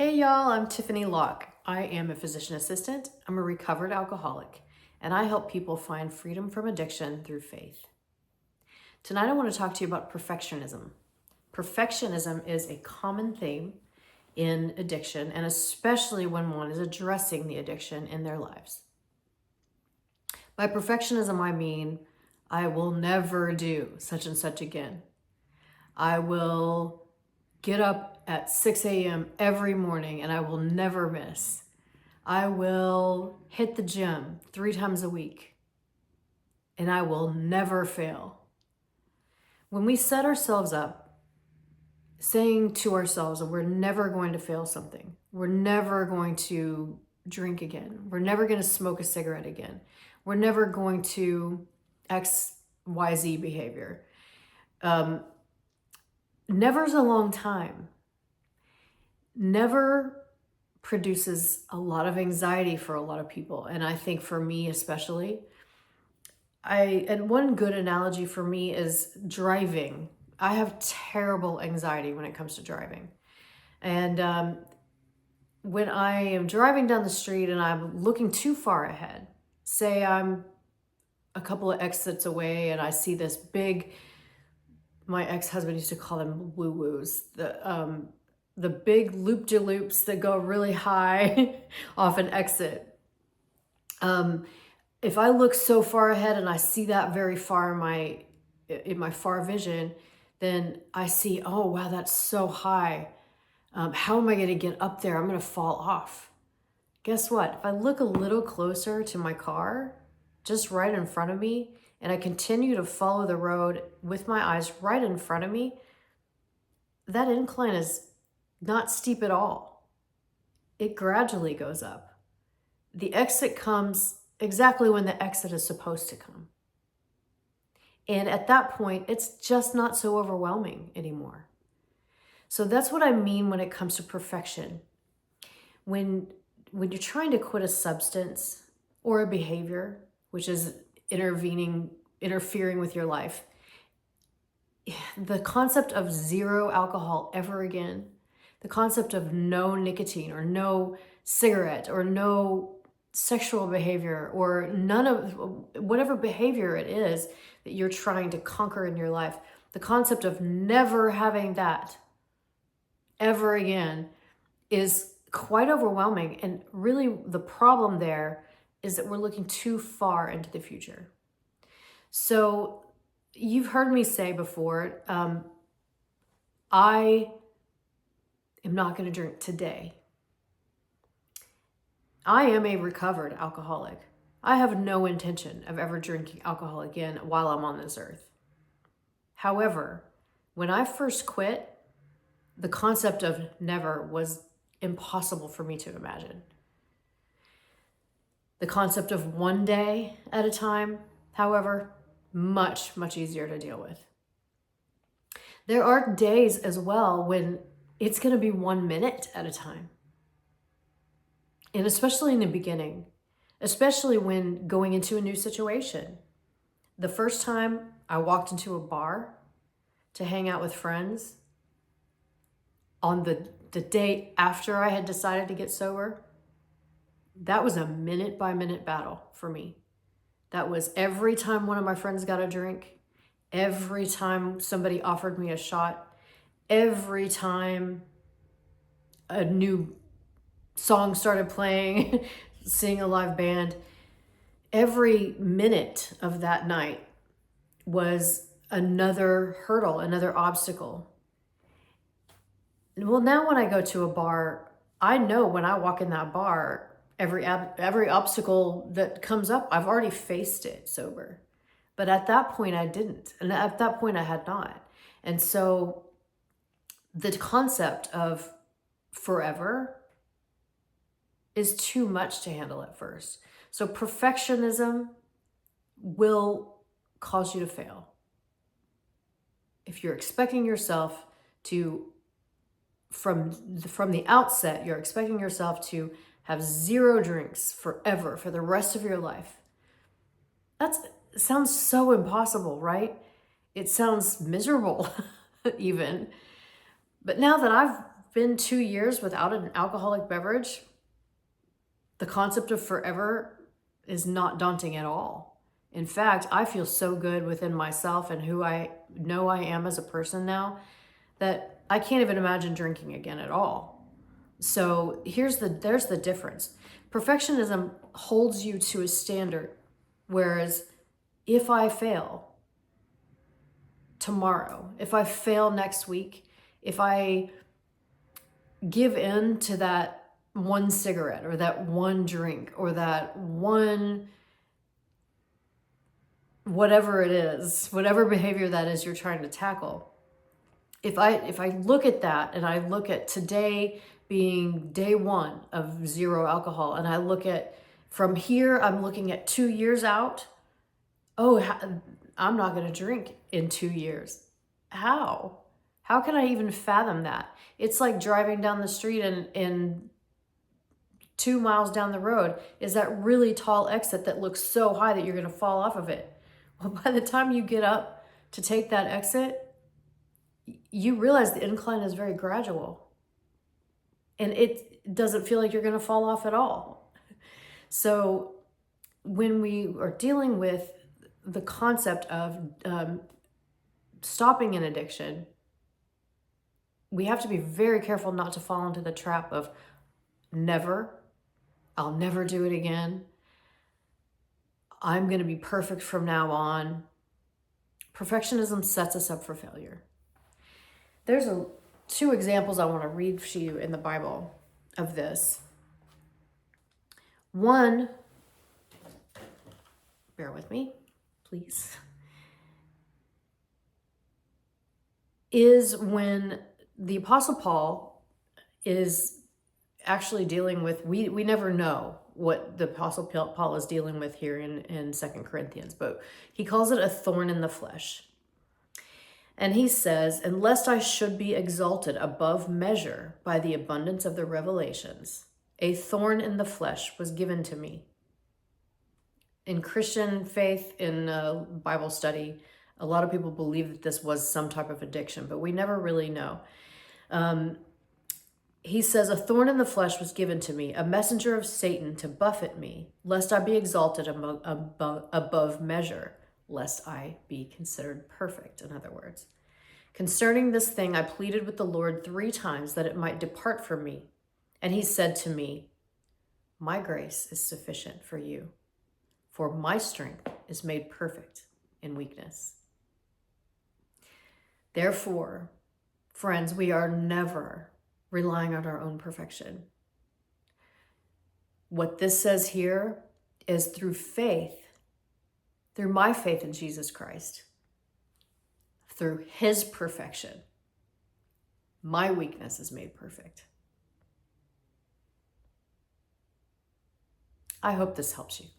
Hey y'all, I'm Tiffany Locke. I am a physician assistant, I'm a recovered alcoholic, and I help people find freedom from addiction through faith. Tonight I want to talk to you about perfectionism. Perfectionism is a common theme in addiction, and especially when one is addressing the addiction in their lives. By perfectionism, I mean I will never do such and such again. I will get up at 6 a.m. every morning and I will never miss. I will hit the gym 3 times a week and I will never fail. When we set ourselves up saying to ourselves that we're never going to fail something, we're never going to drink again, we're never going to smoke a cigarette again, we're never going to XYZ behavior. Never's a long time. Never produces a lot of anxiety for a lot of people. And I think for me especially, and one good analogy for me is driving. I have terrible anxiety when it comes to driving. And when I am driving down the street and I'm looking too far ahead, say I'm a couple of exits away and I see this big, my ex-husband used to call them woo-woos, the big loop-de-loops that go really high off an exit. If I look so far ahead and I see that very far in my far vision, then I see, oh wow, that's so high. How am I going to get up there? I'm going to fall off. Guess what? If I look a little closer to my car, just right in front of me, and I continue to follow the road with my eyes right in front of me, that incline is not steep at all. It gradually goes up. The exit comes exactly when the exit is supposed to come. And at that point, it's just not so overwhelming anymore. So that's what I mean when it comes to perfection. When you're trying to quit a substance or a behavior, which is interfering with your life, the concept of zero alcohol ever again, the concept of no nicotine or no cigarette or no sexual behavior or none of whatever behavior it is that you're trying to conquer in your life, the concept of never having that ever again is quite overwhelming. And really the problem there is that we're looking too far into the future. So you've heard me say before, I am not going to drink today. I am a recovered alcoholic. I have no intention of ever drinking alcohol again while I'm on this earth. However, when I first quit, the concept of never was impossible for me to imagine. The concept of one day at a time, however, much, much easier to deal with. There are days as well when it's going to be 1 minute at a time. And especially in the beginning, especially when going into a new situation. The first time I walked into a bar to hang out with friends on the day after I had decided to get sober, that was a minute by minute battle for me. That was every time one of my friends got a drink, every time somebody offered me a shot, every time a new song started playing, seeing a live band, every minute of that night was another hurdle, another obstacle. Well, now when I go to a bar, I know when I walk in that bar, every obstacle that comes up, I've already faced it sober. But at that point, I didn't. And at that point, I had not. And so the concept of forever is too much to handle at first. So perfectionism will cause you to fail. If you're expecting yourself to, from the outset, you're expecting yourself to have 0 drinks forever, for the rest of your life. That sounds so impossible, right? It sounds miserable even. But now that I've been 2 years without an alcoholic beverage, the concept of forever is not daunting at all. In fact, I feel so good within myself and who I know I am as a person now that I can't even imagine drinking again at all. So there's the difference. Perfectionism holds you to a standard, whereas if I fail tomorrow, if I fail next week, if I give in to that one cigarette or that one drink or that one whatever it is, whatever behavior that is you're trying to tackle, if I look at that and I look at today being day one of zero alcohol, and I look at from here, I'm looking at 2 years out. I'm not going to drink in 2 years. How can I even fathom that? It's like driving down the street and 2 miles down the road is that really tall exit that looks so high that you're going to fall off of it. Well, by the time you get up to take that exit, you realize the incline is very gradual and it doesn't feel like you're going to fall off at all. So when we are dealing with the concept of stopping an addiction, we have to be very careful not to fall into the trap of I'll never do it again. I'm going to be perfect from now on. Perfectionism sets us up for failure. There's two examples I want to read to you in the Bible of this. One, bear with me, please, is when the Apostle Paul is actually dealing with, we never know what the Apostle Paul is dealing with here in 2 Corinthians, but he calls it a thorn in the flesh. And he says, "And lest I should be exalted above measure by the abundance of the revelations, a thorn in the flesh was given to me." In Christian faith, in Bible study, a lot of people believe that this was some type of addiction, but we never really know. He says, "A thorn in the flesh was given to me, a messenger of Satan to buffet me, lest I be exalted above measure, lest I be considered perfect." In other words, "Concerning this thing, I pleaded with the Lord 3 times that it might depart from me. And he said to me, my grace is sufficient for you, for my strength is made perfect in weakness." Therefore, friends, we are never relying on our own perfection. What this says here is through faith, through my faith in Jesus Christ, through his perfection, my weakness is made perfect. I hope this helps you.